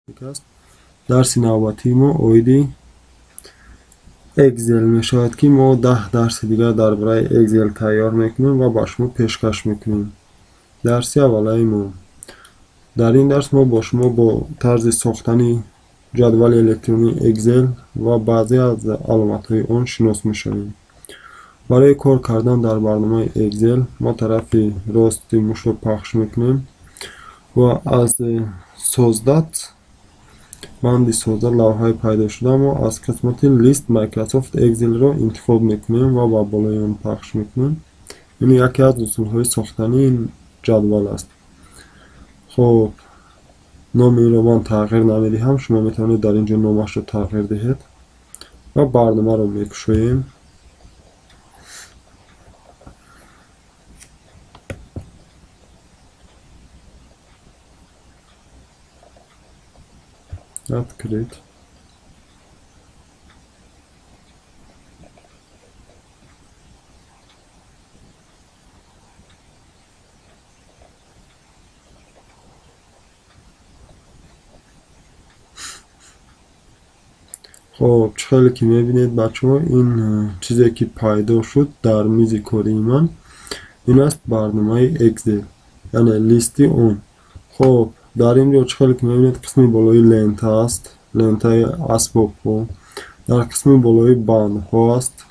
است. درس نوبتی ما اویدی اکسل می شود که ما 10 درس دیگر درباره اکسل تیار میکنیم و با شما پیشکش میکنیم. درس اولای ما در این درس ما با شما با طرز ساختن جدول الکترونی اکسل و بعضی از علامت های آن شناس میشویم. برای کار کردن در برنامه اکسل ما طرف راست موش رو پخش میکنیم و از سازدت بند سازده لوحه پیدا شده ما از قسمت لیست مایکروسافت اکسل را انتخاب میکنیم و با بالای آن پخش میکنیم. این یکی از اصول های ساختن این جدول است. خب نام این رو من تغییر نمیدهم، شما میتونید در اینجا نامش رو تغییر دهید و برنامه رو میکشویم. Открыть. خب چخیلی که میبینید بچه ها این چیزی که پیدا شد در میز کاری من این است برنامه اکسل یعنی لیستی اون. خب در اینجا چخیلی که میبینید قسمی بالای لنت است، لنت های اسباب ها، در قسمی بالای بند ها است.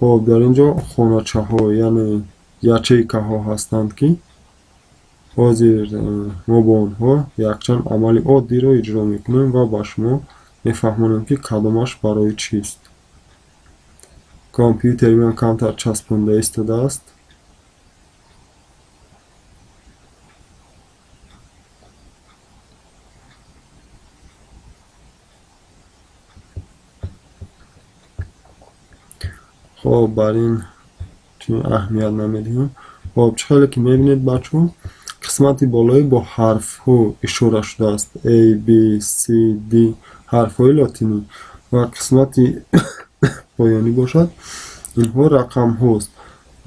خب در اینجا خانچه ها یعنی یچیکه ها هستند که حاضر ما با آنها یکچند عمل عادی را اجرا میکنیم و با شما میفهمونیم که کدامش برای چیست. کامپیوتر من کمتر چسبانده ایستاده است. خب بر این چون اهمیت نمیدیم. خب چخیلی که میبینید بچه ها قسمتی بالایی با حرف ها اشاره شده است A, B, C, D حرف های لاتینی و قسمتی پایانی باشد اینها رقم هاست.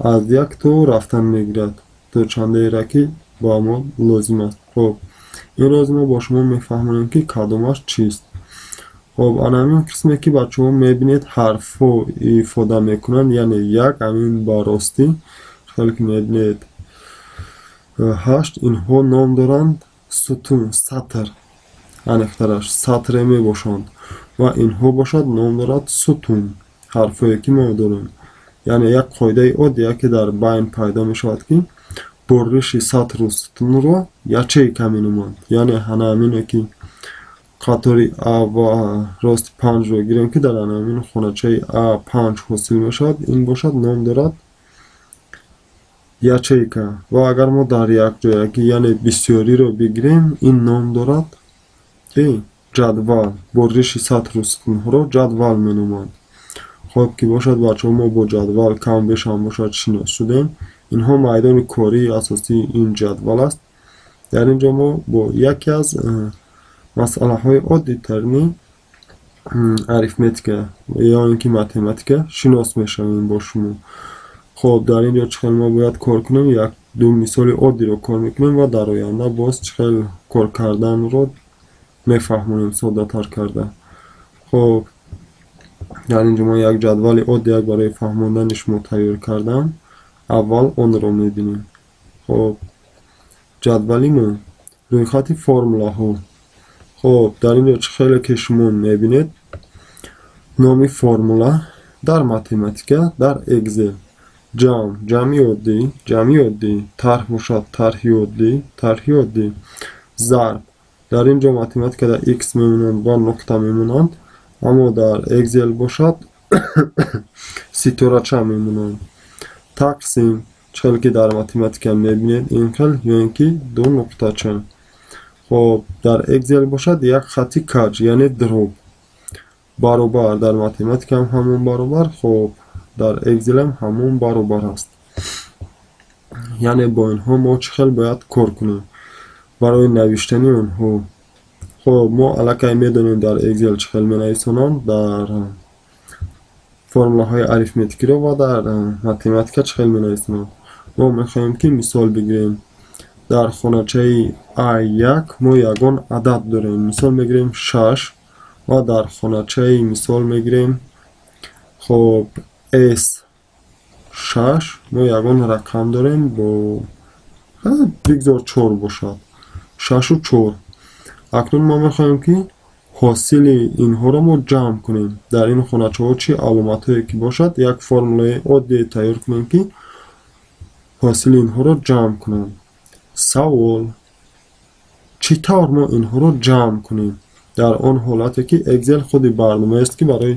از یک تا رفتن میگیرد تا چنده رکی با ما لازم است. خب این راز ما با شما میفهمونیم که کدامش چیست. خب همین قسمی که بچه ها میبینید حرف ها ایفاده میکنند یعنی یک همین با راستی خیلی که میبینید 8 اینها نام دارند ستون سطر انخترش سطره می باشند و اینها باشد نام دارد ستون حرفایی که ما داریم یعنی یک قاعده عادیه که در بین پیدا می شود که برش سطر و ستون رو یچیکه می نماند یعنی همینه که قطاری A و راست 5 رو گیریم که در همین خانچه A5 حاصل می شود این باشد نام دارد یچیکه و اگر ما در یک جایی که یعنی بسیاری رو بگیریم این نام دارد که جدول برش سطر و ستون رو جدول می نماند. خب که باشد بچه ما با جدول کم بیش هم باشد شناس شدیم. اینها میدان کاری اساسی این جدول است. در اینجا ما با یکی از مسئله های عادی ترین اریتمتیک یا اینکه متمتیک شناس میشویم با شما. خب در اینجا چخیل ما باید کار کنیم یک دو مثال عادی رو کار میکنیم و در آینده باز چخیل کار کردن رو میفهمونیم ساده تر کرده. خب در اینجا ما یک جدول عادی برای فهموندنش ما تیار کردم. اول آن رو میبینیم. خب جدولی ما روی خط فرموله ها. خب در اینجا چخیلی که شما میبینید نامی فرموله در متمتیک در اکسل جمعی عادی طرح باشد طرحی عادی ضرب در اینجا متمتیک در x میمونند و نقطه میمونند اما در اکسل باشد ستارچه میمونند. تقسیم چخیلی که در متمتیک میبینید این خیل یا اینکه دو نقطه چه. خب در اکسل باشد یک خطی کج یعنی دروب. برابر در متمتیک هم همون برابر. خب در اکسل هم همون برابر است یعنی با اینها ما چخیل باید کار کنیم برای نوشتن اونها. خب ما علاقه میدونیم در اکسل چخیل می نویسونند در فرموله های اریتمتیکی رو و در متمتیک چخیل می نویسونند. ما میخوایم که مثال بگیریم дар хоначаи А1 мо ягон адад дорем. Мисол мегирем 6 ва дар хоначаи мисол мегирем хоб S6 мо ягон рақам дорем бо бигзор 4 бошад. 6 4. акнун мо мехоҳем ки ҳосили инҳоро мо ҷамъ кунем. дар ин хоначаҳо чӣ аломатҳое ки бошад, як формулаи оддие тайёр кунем ки ҳосили инҳоро ҷамъ кунем. савол: чӣ тавр мо инҳоро ҷамъ кунем? дар он ҳолате ки Excel худи барномаест ки барои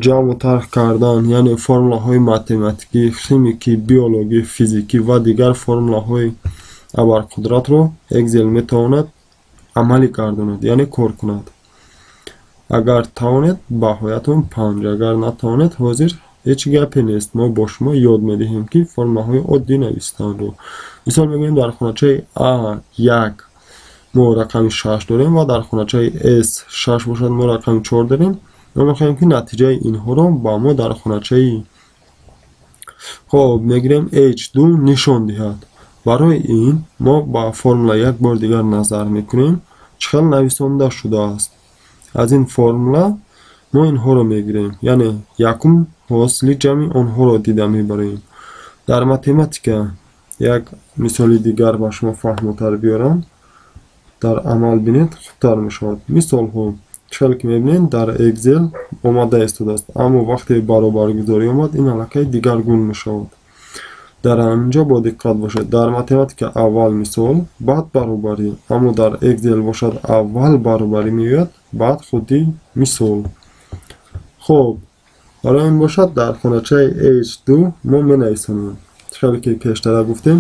ҷамъу тарх кардан, яъне формулаҳои математикӣ, химикӣ, биологӣ, физикӣ ва дигар формулаҳои абарқудратро Excel метавонад амалӣ гардонад, яъне кор кунад. агар тавонед баҳоятон 5, агар натавонед ҳозир ҳеҷ гапе нест. мо бо шумо ёд медиҳем ки формулаҳои оддӣ навистанро. мисол мегӯем дар хоначаи А1 мо рақами 6 дорем ва дар хоначаи S6 бошад мо рақами 4 дорем. мо мехоҳем ки натиҷаи инҳоро ба мо дар хоначаи хоб мегирем H2 нишон диҳад. барои ин мо ба формула як бор дигар назар мекунем чӣ хел нависонда шудааст. аз ин формула мо инҳоро мегирем, яъне якум ҳосили ҷамъи онҳоро дида мебарем. дар математика як мисоли дигар ба шумо фаҳмотар биёрам, дар амал бинед хубтар мешавад. мисолҳо чӣ хел ки мебинед дар Excel омада истодааст, аммо вақте баробаргузорӣ омад ин аллакай дигаргун мешавад. дар ҳаминҷо бо диққат бошед. дар математика аввал мисол, баъд баробарӣ, аммо дар Excel бошад аввал баробарӣ меояд, баъд худи мисол. хоб, барои ин бошад дар хоначаи H2 мо менависонем. чӣ хел ки пештара гуфтем,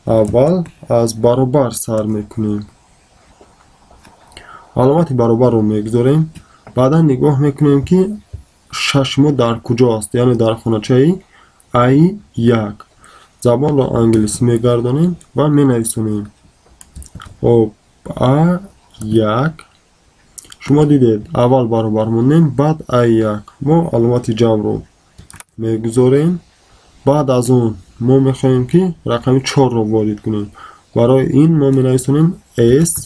аввал аз баробар сар мекунем. аломати баробарро мегузорем. баъдан нигоҳ мекунем ки шаши мо дар куҷо аст, яъне дар хоначаи А1. забонро англисӣ мегардонем ва менависонем. хоб, А1. шумо дидед аввал баробар мондем, баъд А1. мо аломати ҷамъро мегузорем. баъд аз он мо мехоҳем ки рақами 4ро ворид кунем. барои ин мо менависонем S6.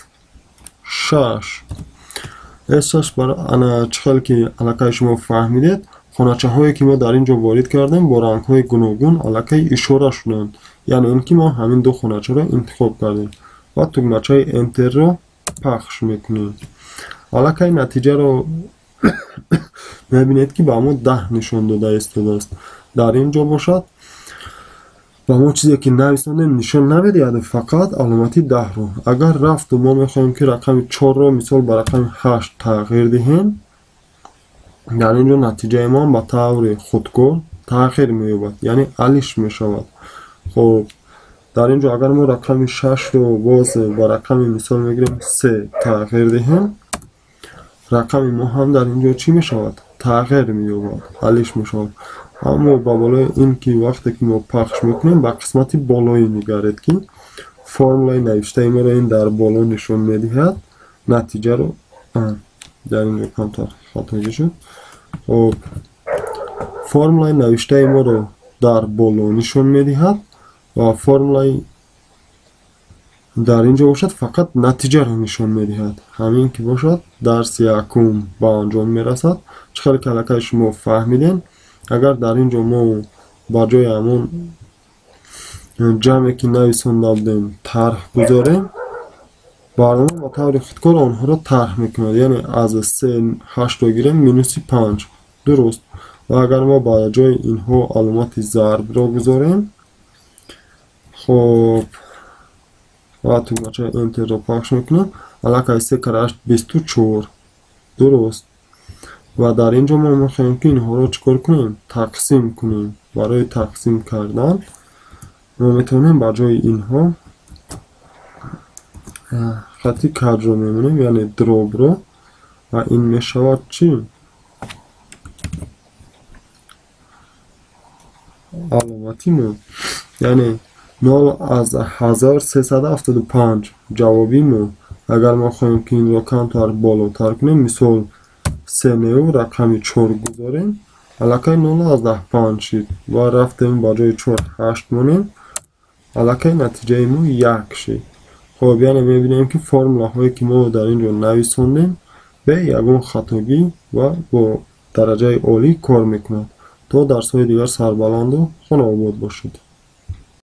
S6 чӣ хел ки аллакай шумо фаҳмидед, хоначаҳое ки мо дар ин ҷо ворид кардем бо рангҳои гуногун аллакай ишора шуданд, яъне ин ки мо ҳамин ду хоначаро интихоб кардем ва тугмачаи Enterро пахш мекунем. аллакай натиҷаро мебинед ки ба мо 10 нишон дода истодааст. дар ин ҷо бошад ба мо чизе ки нависондем нишон намедиҳад, фақат аломати 10ро. агар рафту мо мехоҳем ки рақами 4ро мисол ба рақами 8 тағйир диҳем, дар ин ҷо натиҷаи мо ба таври худкор тағйир меёбад, яъне алиш мешавад. хоб, дар ин ҷо агар мо рақами 6ро боз ба рақами мисол мегирем 3 тағйир диҳем, рақами мо ҳам дар ин ҷо чӣ мешавад? Тағйир меёбад, алиш мешавад. аммо ба болои ин ки вақте ки мо пахш мекунем ба қисмати болоӣ нигаред ки формулаи навиштаи моро ин дар боло нишон медиҳад. натиҷаро дар ин ҷо камтар хатогӣ шуд. хоб, формулаи навиштаи моро дар боло нишон медиҳад ва формулаи дар ин ҷо бошад фақат натиҷаро нишон медиҳад. ҳамин ки бошад дарси якум ба анҷом мерасад. чӣ хел ки аллакай шумо фаҳмидем, агар дар ин ҷо мо ба ҷои ҳамон ҷамъе ки нависонда будем тарҳ гузорем, барнома ба таври худкор онҳоро тарҳ мекунад, яъне аз 3 8ро гирем минуси 5. дуруст. ва агар мо ба ҷои инҳо аломати зарбро гузорем, хоб, ва тугмачаи Enterро пахш мекунем, аллакай 3 кара 8 24. дуруст. ва дар ин ҷо мо мехоҳем ки инҳоро чикор кунем? Тақсим кунем. барои тақсим кардан мо метавонем ба ҷои инҳо хати каҷро мемонем, яъне дробро, ва ин мешавад чӣ? аломати мо, яъне 0 аз 1375 ҷавоби мо. агар мо хоҳем ки инро камтар болотар кунем, мисол 3 меу рақами 4 гузорем, аллакай 0 аз 10 5 шид ва рафтем ба ҷои 4 8 монем, الکی نتیجه ما 1 شد. خب یعنی میبینیم که فرموله هایی که ما در اینجا نویسوندیم به یگان خطاگی و با درجه عالی کار میکنند. تا درس های دیگر سربلند و خانه آباد باشید.